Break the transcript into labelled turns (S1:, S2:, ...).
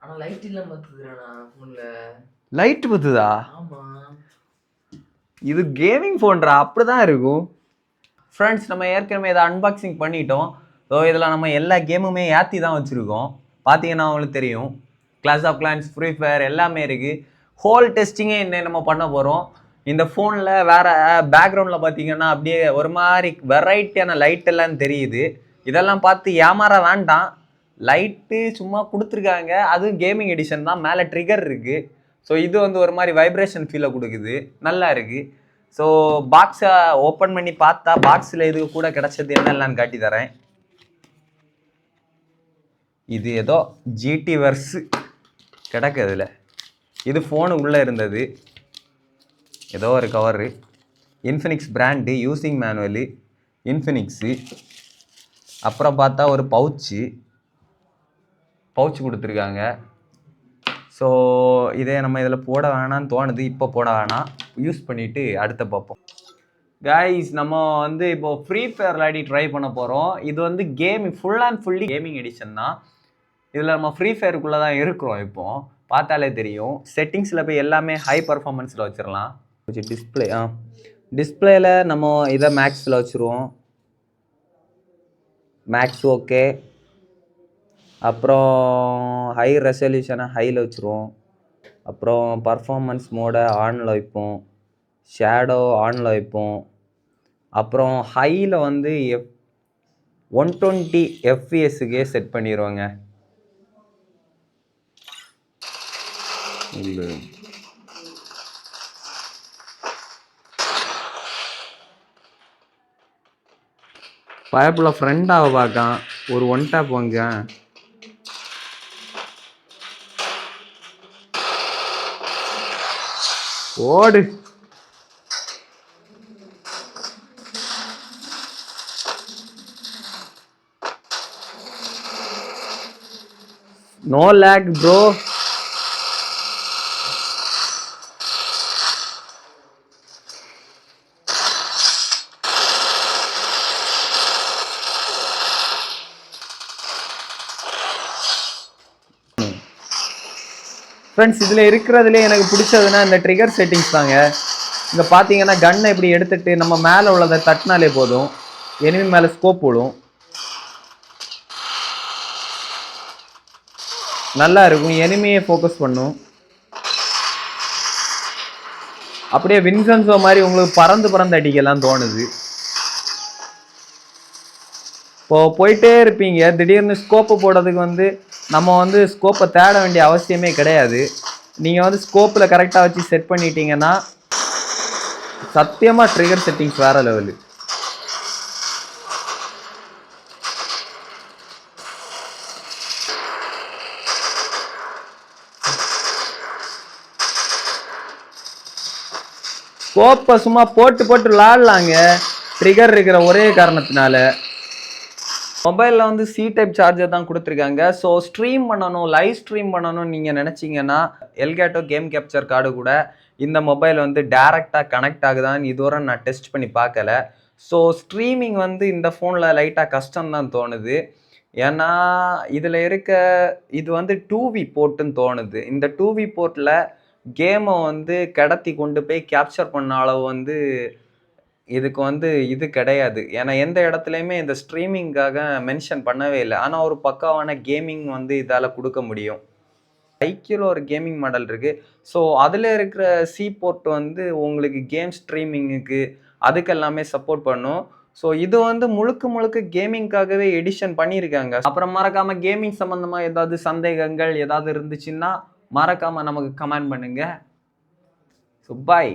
S1: ஆனா லைட் இல்லாம பத்துதுடா ஃபோன்ல.
S2: லைட் பத்துதா?
S1: ஆமா.
S2: இது கேமிங் ஃபோன்டா, அப்படிதான் இருக்கும். ஃப்ரெண்ட்ஸ், நம்ம ஏற்கனவே இதை அன்பாக்சிங் பண்ணிட்டோம். ஸோ இதில் நம்ம எல்லா கேமுமே ஏற்றி தான் வச்சுருக்கோம். பார்த்தீங்கன்னா உங்களுக்கு தெரியும், Clash of Clans, Free Fire எல்லாமே இருக்குது. ஹோல் டெஸ்டிங்கே இன்னும் நம்ம பண்ண போகிறோம். இந்த ஃபோனில் வேறு பேக்ரவுண்டில் பார்த்தீங்கன்னா அப்படியே ஒரு மாதிரி வெரைட்டியான லைட் எல்லாம் தெரியுது. இதெல்லாம் பார்த்து ஏமாற வேண்டாம். லைட்டு சும்மா கொடுத்துருக்காங்க, அதுவும் கேமிங் எடிஷன் தான். மேலே ட்ரிகர் இருக்குது. ஸோ இது வந்து ஒரு மாதிரி வைப்ரேஷன் ஃபீலை கொடுக்குது, நல்லா இருக்குது. ஸோ பாக்ஸை ஓப்பன் பண்ணி பார்த்தா பாக்ஸில் இது கூட கிடச்சது என்னெல்லான்னு காட்டி தரேன். இது ஏதோ ஜிடி வர்ஸ் கிடக்கு அதில். இது ஃபோனு உள்ளே இருந்தது, ஏதோ ஒரு cover. Infinix brand, using manual, Infinix. அப்புறம் பார்த்தா ஒரு பவுச்சு கொடுத்துருக்காங்க. ஸோ இதே நம்ம இதில் போட வேணான்னு தோணுது, இப்போ போட வேணாம், யூஸ் பண்ணிவிட்டு அடுத்த பார்ப்போம். கைஸ், நம்ம வந்து இப்போ ஃப்ரீ ஃபயர் விளையாடி ட்ரை பண்ண போகிறோம். இது வந்து full and fully gaming edition தான். இதில் நம்ம ஃப்ரீ ஃபயருக்குள்ளே தான் இருக்கிறோம். இப்போ பார்த்தாலே தெரியும். செட்டிங்ஸில் போய் எல்லாமே ஹை பர்ஃபார்மன்ஸில் வச்சிடலாம். டிஸ்பிளே டிஸ்பிளேயில் நம்ம இதை மேக்ஸில் வச்சுருவோம். Max okay. அப்புறம் ஹை ரெசல்யூஷனை ஹையில் வச்சுருவோம். அப்புறம் பர்ஃபார்மன்ஸ் மோடை ஆனில் வைப்போம். ஷேடோ ஆனில் வைப்போம். அப்புறம் ஹையில் வந்து 120 எஃப்பிஎஸ்ஸுக்கே செட் பண்ணிடுவோங்க. பயப்புல ஃப்ரெண்டாக பார்க்கான், ஒரு ஒன் டேப் வாங்க. ஓடு. No lakh bro. ஃப்ரெண்ட்ஸ், இதில் இருக்கிறதுலே எனக்கு பிடிச்சதுன்னா இந்த ட்ரிகர் செட்டிங்ஸ் தாங்க. இங்கே பார்த்தீங்கன்னா கன்னை இப்படி எடுத்துகிட்டு நம்ம மேலே உள்ளதை தட்டினாலே போதும், எனிமி மேலே ஸ்கோப் விடும். நல்லா இருக்கும், எனிமியை ஃபோக்கஸ் பண்ணும். அப்படியே வின்சென்சோ மாதிரி உங்களுக்கு பறந்து அடிக்கலாம் தோணுது. இப்போ போயிட்டே இருப்பீங்க, திடீர்னு ஸ்கோப்பு போடுறதுக்கு வந்து நம்ம வந்து ஸ்கோப்பை தேட வேண்டிய அவசியமே கிடையாது. நீங்கள் வந்து ஸ்கோப்பில் கரெக்டாக வச்சு செட் பண்ணிட்டீங்கன்னா சத்தியமாக ட்ரிகர் செட்டிங்ஸ் வேறு லெவலு. ஸ்கோப்பை சும்மா போட்டு விளாடலாங்க, ட்ரிகர் இருக்கிற ஒரே காரணத்தினால. மொபைலில் வந்து சி டைப் சார்ஜர் தான் கொடுத்துருக்காங்க. ஸோ ஸ்ட்ரீம் பண்ணணும், லைவ் ஸ்ட்ரீம் பண்ணணும்னு நீங்கள் நினச்சிங்கன்னா எல்கேட்டோ கேம் கேப்சர் கார்டு கூட இந்த மொபைல் வந்து டேரெக்டாக கனெக்ட் ஆகுதான்னு இதுவரை நான் டெஸ்ட் பண்ணி பார்க்கல. ஸோ ஸ்ட்ரீமிங் வந்து இந்த ஃபோனில் லைட்டாக கஷ்டம்தான் தோணுது. ஏன்னா இதில் இது வந்து 2V போர்ட்டுன்னு தோணுது. இந்த 2V போர்ட்டில் கேமை வந்து கடத்தி கொண்டு போய் கேப்சர் பண்ண அளவு வந்து இதுக்கு வந்து இது கிடையாது. ஏன்னா எந்த இடத்துலையுமே இந்த ஸ்ட்ரீமிங்காக மென்ஷன் பண்ணவே இல்லை. ஆனால் ஒரு பக்காவான கேமிங் வந்து இதால் கொடுக்க முடியும். ஐக்கியில் ஒரு கேமிங் மாடல் இருக்குது. ஸோ அதில் இருக்கிற சி போர்ட் வந்து உங்களுக்கு கேம் ஸ்ட்ரீமிங்குக்கு அதுக்கெல்லாமே சப்போர்ட் பண்ணும். ஸோ இது வந்து முழுக்க கேமிங்காகவே எடிஷன் பண்ணியிருக்காங்க. அப்புறம் மறக்காமல் கேமிங் சம்மந்தமாக ஏதாவது சந்தேகங்கள் ஏதாவது இருந்துச்சுன்னா மறக்காமல் நமக்கு கமெண்ட் பண்ணுங்கள். So bye.